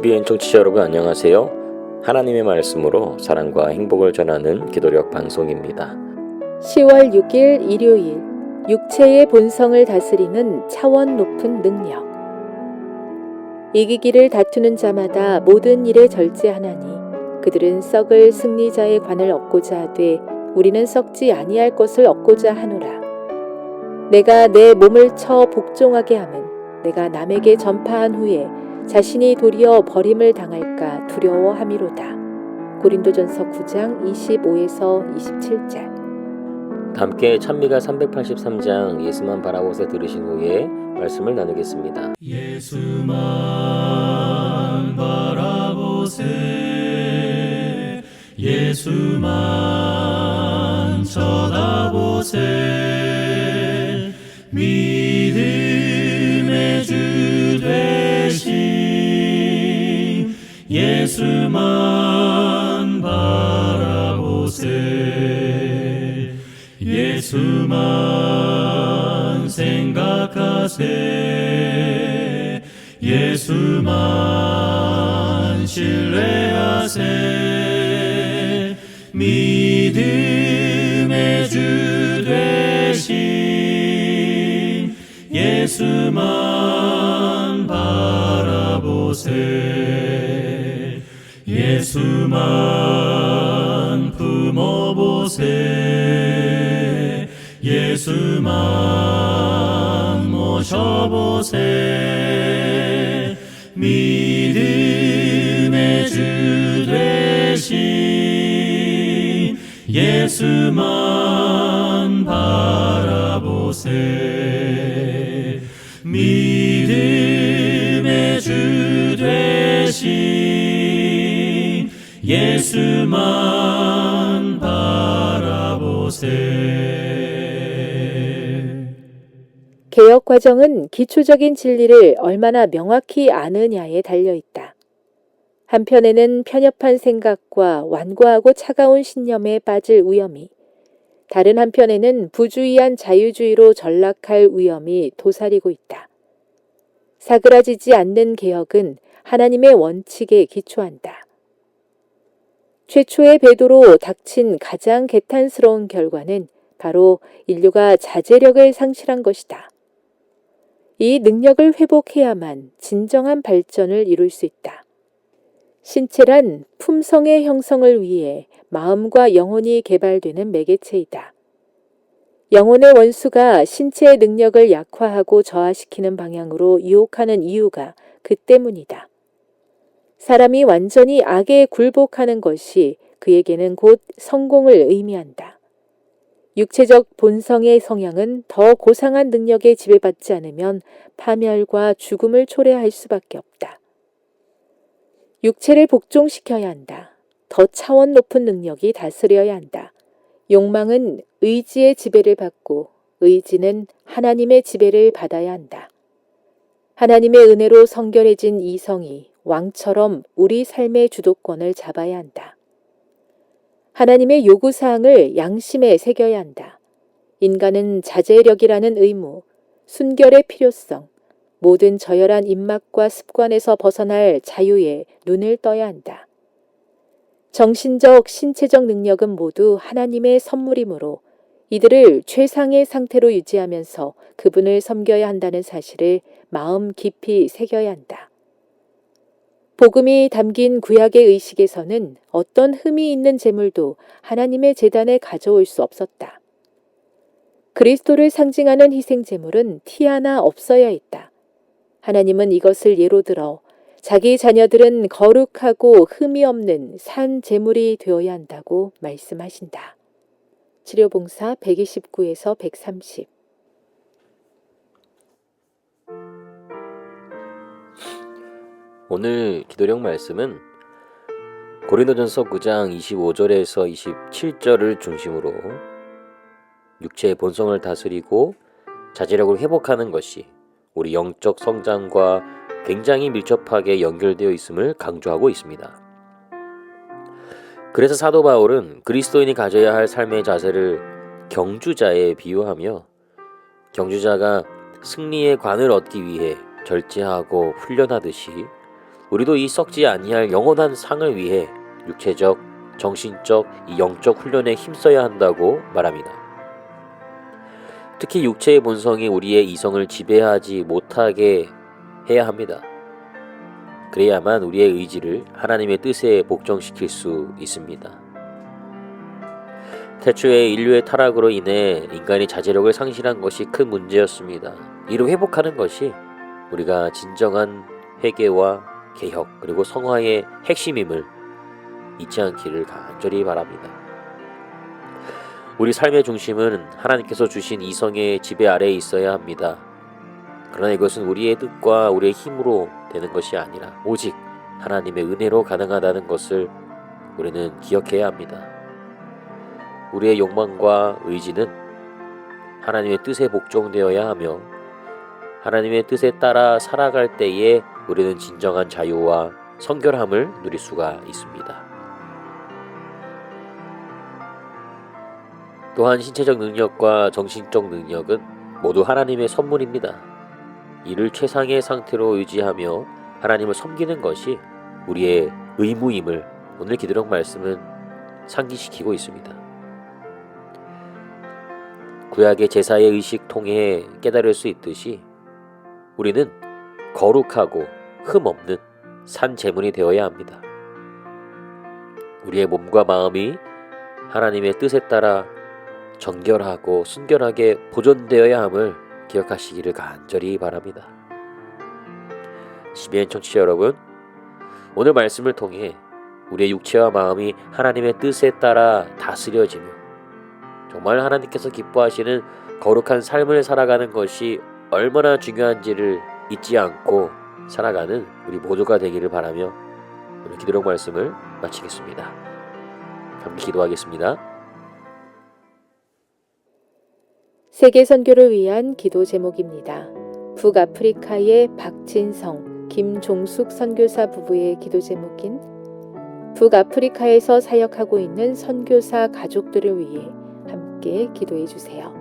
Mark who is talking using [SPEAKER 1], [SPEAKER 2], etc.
[SPEAKER 1] TVN 청취자 여러분 안녕하세요. 하나님의 말씀으로 사랑과 행복을 전하는 기도력 방송입니다.
[SPEAKER 2] 10월 6일 일요일, 육체의 본성을 다스리는 차원 높은 능력. 이기기를 다투는 자마다 모든 일에 절제하나니 그들은 썩을 승리자의 관을 얻고자 하되 우리는 썩지 아니할 것을 얻고자 하노라. 내가 내 몸을 쳐 복종하게 함은 내가 남에게 전파한 후에 자신이 도리어 버림을 당할까 두려워함이로다. 고린도전서 9장 25에서 27절.
[SPEAKER 1] 함께 찬미가 383장 예수만 바라보세 들으신 후에 말씀을 나누겠습니다.
[SPEAKER 3] 예수만 바라보세 예수만 쳐다보세 믿음의 주 되신 예수만 바라보세 예수만 생각하세 예수만 신뢰하세 믿음의 주 되신 예수만 바라보세 예수만 품어보세 예수만 모셔보세 믿음의 주 되신 예수만 바라보세 믿음의 주 되신 예수만 바라보세.
[SPEAKER 2] 개혁 과정은 기초적인 진리를 얼마나 명확히 아느냐에 달려있다. 한편에는 편협한 생각과 완고하고 차가운 신념에 빠질 위험이, 다른 한편에는 부주의한 자유주의로 전락할 위험이 도사리고 있다. 사그라지지 않는 개혁은 하나님의 원칙에 기초한다. 최초의 배도로 닥친 가장 개탄스러운 결과는 바로 인류가 자제력을 상실한 것이다. 이 능력을 회복해야만 진정한 발전을 이룰 수 있다. 신체란 품성의 형성을 위해 마음과 영혼이 개발되는 매개체이다. 영혼의 원수가 신체의 능력을 약화하고 저하시키는 방향으로 유혹하는 이유가 그 때문이다. 사람이 완전히 악에 굴복하는 것이 그에게는 곧 성공을 의미한다. 육체적 본성의 성향은 더 고상한 능력에 지배받지 않으면 파멸과 죽음을 초래할 수밖에 없다. 육체를 복종시켜야 한다. 더 차원 높은 능력이 다스려야 한다. 욕망은 의지의 지배를 받고 의지는 하나님의 지배를 받아야 한다. 하나님의 은혜로 성결해진 이성이 왕처럼 우리 삶의 주도권을 잡아야 한다. 하나님의 요구사항을 양심에 새겨야 한다. 인간은 자제력이라는 의무, 순결의 필요성, 모든 저열한 입맛과 습관에서 벗어날 자유에 눈을 떠야 한다. 정신적, 신체적 능력은 모두 하나님의 선물이므로 이들을 최상의 상태로 유지하면서 그분을 섬겨야 한다는 사실을 마음 깊이 새겨야 한다. 복음이 담긴 구약의 의식에서는 어떤 흠이 있는 제물도 하나님의 제단에 가져올 수 없었다. 그리스도를 상징하는 희생 제물은 티 하나 없어야 했다. 하나님은 이것을 예로 들어 자기 자녀들은 거룩하고 흠이 없는 산 제물이 되어야 한다고 말씀하신다. 치료봉사 129에서 130.
[SPEAKER 1] 오늘 기도력 말씀은 고린도전서 9장 25절에서 27절을 중심으로 육체의 본성을 다스리고 자제력을 회복하는 것이 우리 영적 성장과 굉장히 밀접하게 연결되어 있음을 강조하고 있습니다. 그래서 사도 바울은 그리스도인이 가져야 할 삶의 자세를 경주자에 비유하며 경주자가 승리의 관을 얻기 위해 절제하고 훈련하듯이 우리도 이 썩지 아니할 영원한 상을 위해 육체적, 정신적, 이 영적 훈련에 힘써야 한다고 말합니다. 특히 육체의 본성이 우리의 이성을 지배하지 못하게 해야 합니다. 그래야만 우리의 의지를 하나님의 뜻에 복종시킬 수 있습니다. 태초에 인류의 타락으로 인해 인간이 자제력을 상실한 것이 큰 문제였습니다. 이를 회복하는 것이 우리가 진정한 회개와 개혁 그리고 성화의 핵심임을 잊지 않기를 간절히 바랍니다. 우리 삶의 중심은 하나님께서 주신 이성의 지배 아래에 있어야 합니다. 그러나 이것은 우리의 뜻과 우리의 힘으로 되는 것이 아니라 오직 하나님의 은혜로 가능하다는 것을 우리는 기억해야 합니다. 우리의 욕망과 의지는 하나님의 뜻에 복종되어야 하며 하나님의 뜻에 따라 살아갈 때에 우리는 진정한 자유와 성결함을 누릴 수가 있습니다. 또한 신체적 능력과 정신적 능력은 모두 하나님의 선물입니다. 이를 최상의 상태로 유지하며 하나님을 섬기는 것이 우리의 의무임을 오늘 기도력 말씀은 상기시키고 있습니다. 구약의 제사의 의식 통해 깨달을 수 있듯이 우리는 거룩하고 흠없는 산 제물이 되어야 합니다. 우리의 몸과 마음이 하나님의 뜻에 따라 정결하고 순결하게 보존되어야 함을 기억하시기를 간절히 바랍니다. CBN 청취자 여러분, 오늘 말씀을 통해 우리의 육체와 마음이 하나님의 뜻에 따라 다스려지며 정말 하나님께서 기뻐하시는 거룩한 삶을 살아가는 것이 얼마나 중요한지를 잊지 않고 살아가는 우리 모두가 되기를 바라며 오늘 기도력 말씀을 마치겠습니다. 함께 기도하겠습니다.
[SPEAKER 2] 세계 선교를 위한 기도 제목입니다. 북아프리카의 박진성, 김종숙 선교사 부부의 기도 제목인 북아프리카에서 사역하고 있는 선교사 가족들을 위해 함께 기도해 주세요.